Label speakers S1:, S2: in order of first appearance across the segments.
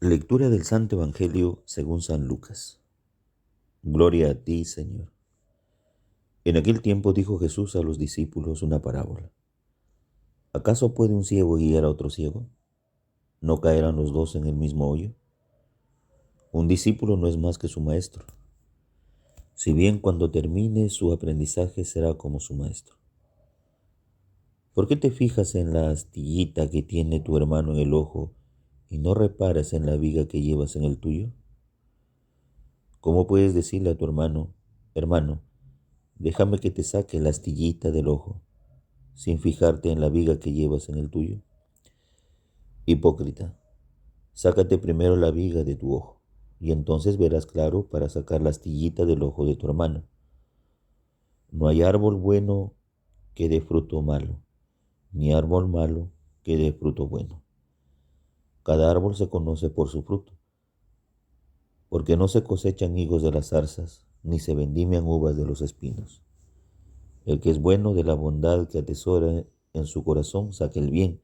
S1: Lectura del Santo Evangelio según San Lucas. Gloria a ti, Señor. En aquel tiempo dijo Jesús a los discípulos una parábola. ¿Acaso puede un ciego guiar a otro ciego? ¿No caerán los dos en el mismo hoyo? Un discípulo no es más que su maestro, si bien cuando termine su aprendizaje será como su maestro. ¿Por qué te fijas en la astillita que tiene tu hermano en el ojo y no reparas en la viga que llevas en el tuyo? ¿Cómo puedes decirle a tu hermano, hermano, déjame que te saque la astillita del ojo, sin fijarte en la viga que llevas en el tuyo? Hipócrita, sácate primero la viga de tu ojo, y entonces verás claro para sacar la astillita del ojo de tu hermano. No hay árbol bueno que dé fruto malo, ni árbol malo que dé fruto bueno. Cada árbol se conoce por su fruto, porque no se cosechan higos de las zarzas, ni se vendimian uvas de los espinos. El que es bueno de la bondad que atesora en su corazón saca el bien,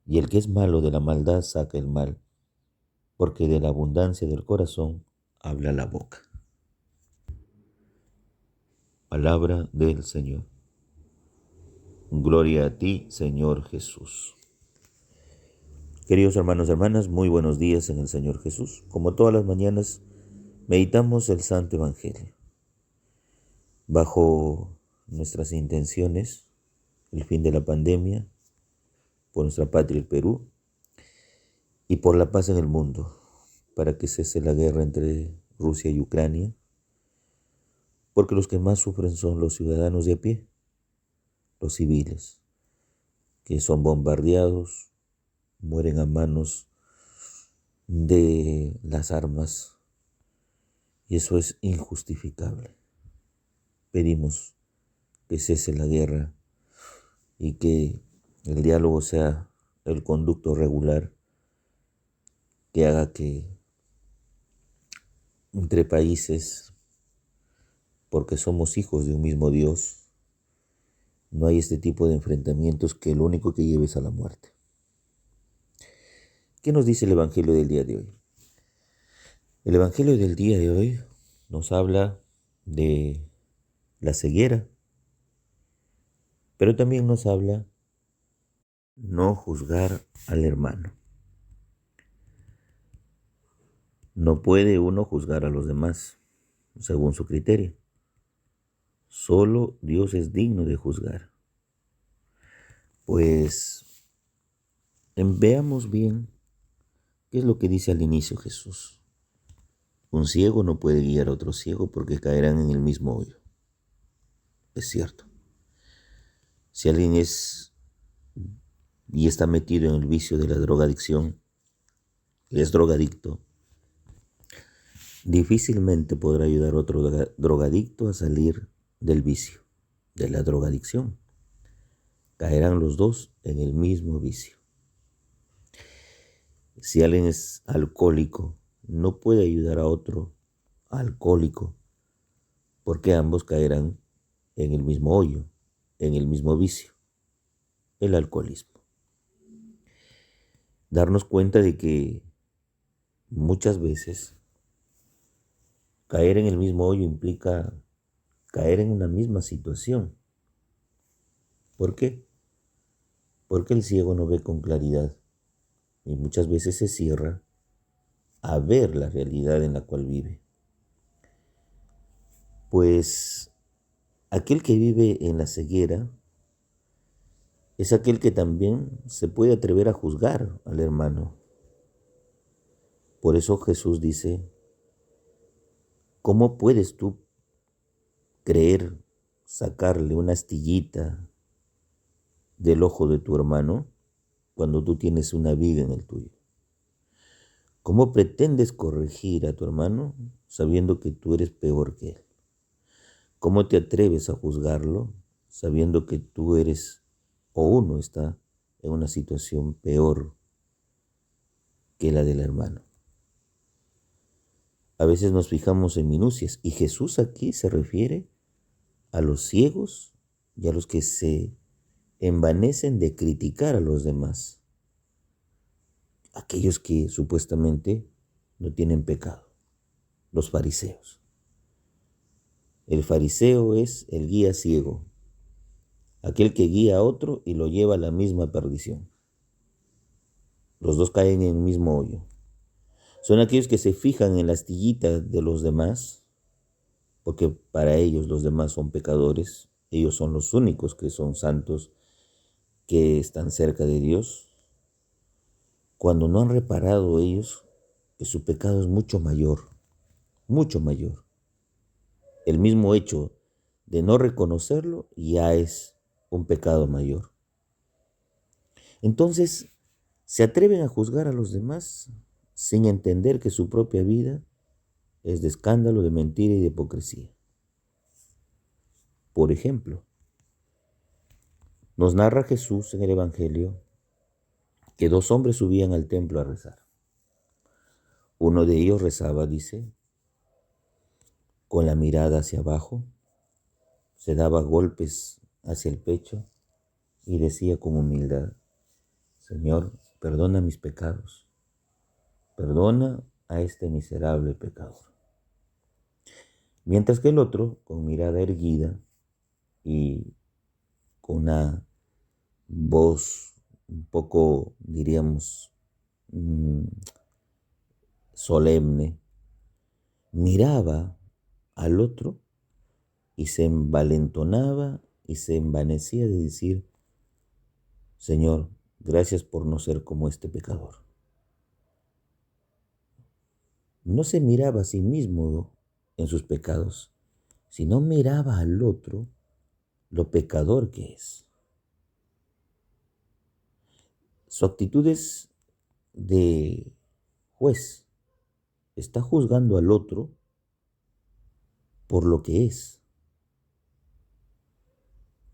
S1: y el que es malo de la maldad saca el mal, porque de la abundancia del corazón habla la boca. Palabra del Señor. Gloria a ti, Señor Jesús. Queridos hermanos y hermanas, muy buenos días en el Señor Jesús. Como todas las mañanas, meditamos el Santo Evangelio. Bajo nuestras intenciones, el fin de la pandemia, por nuestra patria el Perú, y por la paz en el mundo, para que cese la guerra entre Rusia y Ucrania, porque los que más sufren son los ciudadanos de a pie, los civiles, que son bombardeados, mueren a manos de las armas, y eso es injustificable. Pedimos que cese la guerra y que el diálogo sea el conducto regular que haga que entre países, porque somos hijos de un mismo Dios, no hay este tipo de enfrentamientos que lo único que lleve es a la muerte. ¿Qué nos dice el Evangelio del día de hoy? El Evangelio del día de hoy nos habla de la ceguera, pero también nos habla no juzgar al hermano. No puede uno juzgar a los demás según su criterio. Solo Dios es digno de juzgar. Pues veamos bien qué es lo que dice al inicio Jesús. Un ciego no puede guiar a otro ciego porque caerán en el mismo hoyo. Es cierto. Si alguien es y está metido en el vicio de la drogadicción, es drogadicto, difícilmente podrá ayudar a otro drogadicto a salir del vicio, de la drogadicción. Caerán los dos en el mismo vicio. Si alguien es alcohólico, no puede ayudar a otro alcohólico, porque ambos caerán en el mismo hoyo, en el mismo vicio, el alcoholismo. Darnos cuenta de que muchas veces caer en el mismo hoyo implica caer en una misma situación. ¿Por qué? Porque el ciego no ve con claridad y muchas veces se cierra a ver la realidad en la cual vive. Pues aquel que vive en la ceguera es aquel que también se puede atrever a juzgar al hermano. Por eso Jesús dice, ¿cómo puedes tú creer sacarle una astillita del ojo de tu hermano cuando tú tienes una viga en el tuyo? ¿Cómo pretendes corregir a tu hermano sabiendo que tú eres peor que él? ¿Cómo te atreves a juzgarlo sabiendo que tú eres o uno está en una situación peor que la del hermano? A veces nos fijamos en minucias y Jesús aquí se refiere a los ciegos y a los que se envanecen de criticar a los demás. aquellos que supuestamente no tienen pecado, los fariseos. El fariseo es el guía ciego, aquel que guía a otro y lo lleva a la misma perdición. Los dos caen en el mismo hoyo. Son aquellos que se fijan en la astillita de los demás, porque para ellos los demás son pecadores, ellos son los únicos que son santos, que están cerca de Dios, cuando no han reparado ellos que su pecado es mucho mayor, mucho mayor. El mismo hecho de no reconocerlo ya es un pecado mayor. Entonces, se atreven a juzgar a los demás sin entender que su propia vida es de escándalo, de mentira y de hipocresía. Por ejemplo, nos narra Jesús en el Evangelio que dos hombres subían al templo a rezar. Uno de ellos rezaba, dice, con la mirada hacia abajo, se daba golpes hacia el pecho y decía con humildad: Señor, perdona mis pecados, perdona a este miserable pecador. Mientras que el otro, con mirada erguida y con una voz un poco, diríamos, solemne, miraba al otro y se envalentonaba y se envanecía de decir: Señor, gracias por no ser como este pecador. No se miraba a sí mismo en sus pecados, sino miraba al otro lo pecador que es. Su actitud es de juez. Está juzgando al otro por lo que es.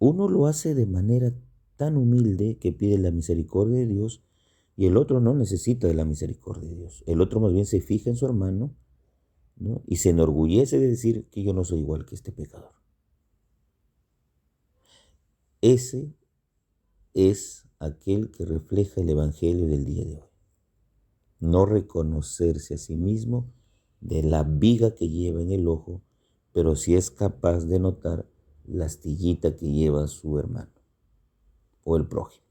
S1: Uno lo hace de manera tan humilde que pide la misericordia de Dios, y el otro no necesita de la misericordia de Dios. El otro más bien se fija en su hermano, ¿no? Y se enorgullece de decir que yo no soy igual que este pecador. Ese es aquel que refleja el Evangelio del día de hoy. No reconocerse a sí mismo de la viga que lleva en el ojo, pero sí es capaz de notar la astillita que lleva su hermano o el prójimo.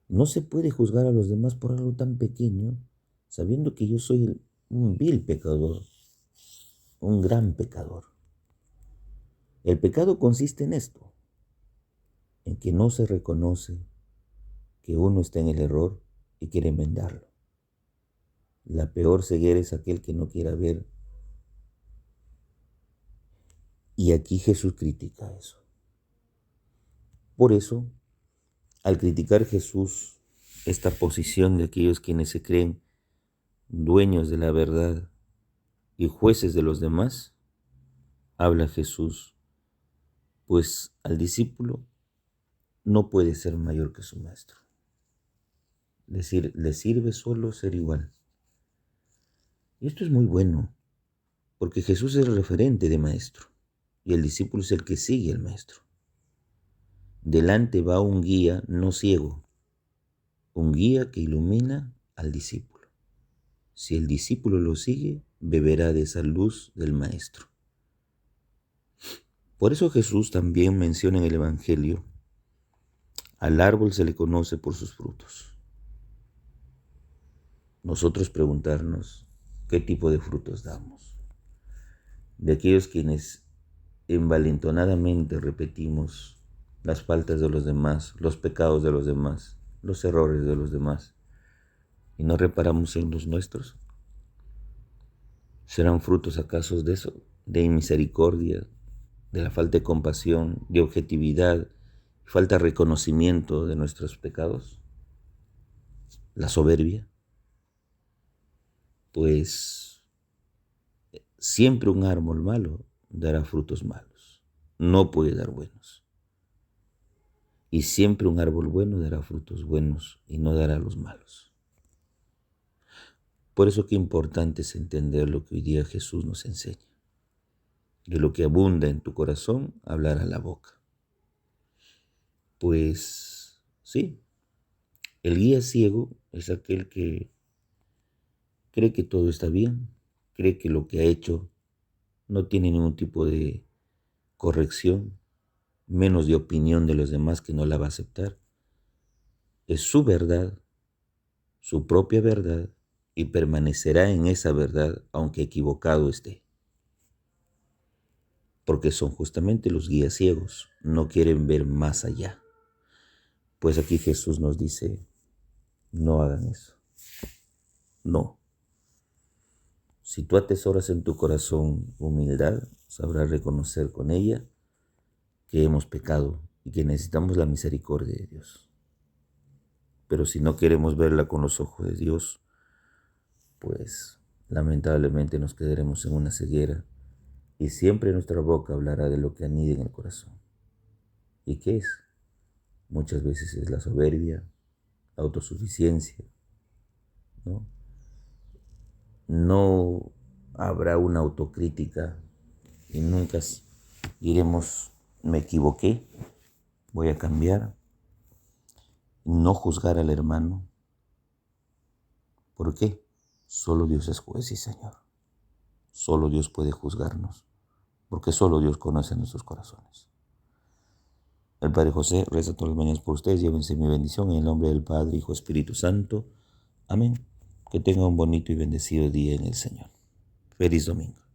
S1: No se puede juzgar a los demás por algo tan pequeño, sabiendo que yo soy un vil pecador, un gran pecador. El pecado consiste en esto, en que no se reconoce que uno está en el error y quiere enmendarlo. La peor ceguera es aquel que no quiera ver. Y aquí Jesús critica eso. Por eso, al criticar Jesús esta posición de aquellos quienes se creen dueños de la verdad y jueces de los demás, habla Jesús, pues al discípulo no puede ser mayor que su maestro. Es decir, le sirve solo ser igual. Y esto es muy bueno, porque Jesús es el referente de maestro y el discípulo es el que sigue al maestro. Delante va un guía no ciego, un guía que ilumina al discípulo. Si el discípulo lo sigue, beberá de esa luz del maestro. Por eso Jesús también menciona en el Evangelio: al árbol se le conoce por sus frutos. Nosotros preguntarnos qué tipo de frutos damos. De aquellos quienes envalentonadamente repetimos las faltas de los demás, los pecados de los demás, los errores de los demás, y no reparamos en los nuestros. ¿Serán frutos acaso de eso? De misericordia, de la falta de compasión, de objetividad, falta de reconocimiento de nuestros pecados, la soberbia. Pues siempre un árbol malo dará frutos malos, no puede dar buenos. Y siempre un árbol bueno dará frutos buenos y no dará los malos. Por eso qué importante es entender lo que hoy día Jesús nos enseña. De lo que abunda en tu corazón, hablará la boca. Pues sí, el guía ciego es aquel que cree que todo está bien, cree que lo que ha hecho no tiene ningún tipo de corrección, menos de opinión de los demás que no la va a aceptar. Es su verdad, su propia verdad, y permanecerá en esa verdad aunque equivocado esté. Porque son justamente los guías ciegos, no quieren ver más allá. Pues aquí Jesús nos dice, no hagan eso. No. Si tú atesoras en tu corazón humildad, sabrás reconocer con ella que hemos pecado y que necesitamos la misericordia de Dios. Pero si no queremos verla con los ojos de Dios, pues lamentablemente nos quedaremos en una ceguera y siempre nuestra boca hablará de lo que anida en el corazón. ¿Y qué es? Muchas veces es la soberbia, la autosuficiencia, ¿no? No habrá una autocrítica y nunca diremos, me equivoqué, voy a cambiar. No juzgar al hermano. ¿Por qué? Solo Dios es juez y Señor. Solo Dios puede juzgarnos, porque solo Dios conoce nuestros corazones. El Padre José reza todas las mañanas por ustedes. Llévense mi bendición en el nombre del Padre, Hijo, Espíritu Santo. Amén. Que tengan un bonito y bendecido día en el Señor. Feliz domingo.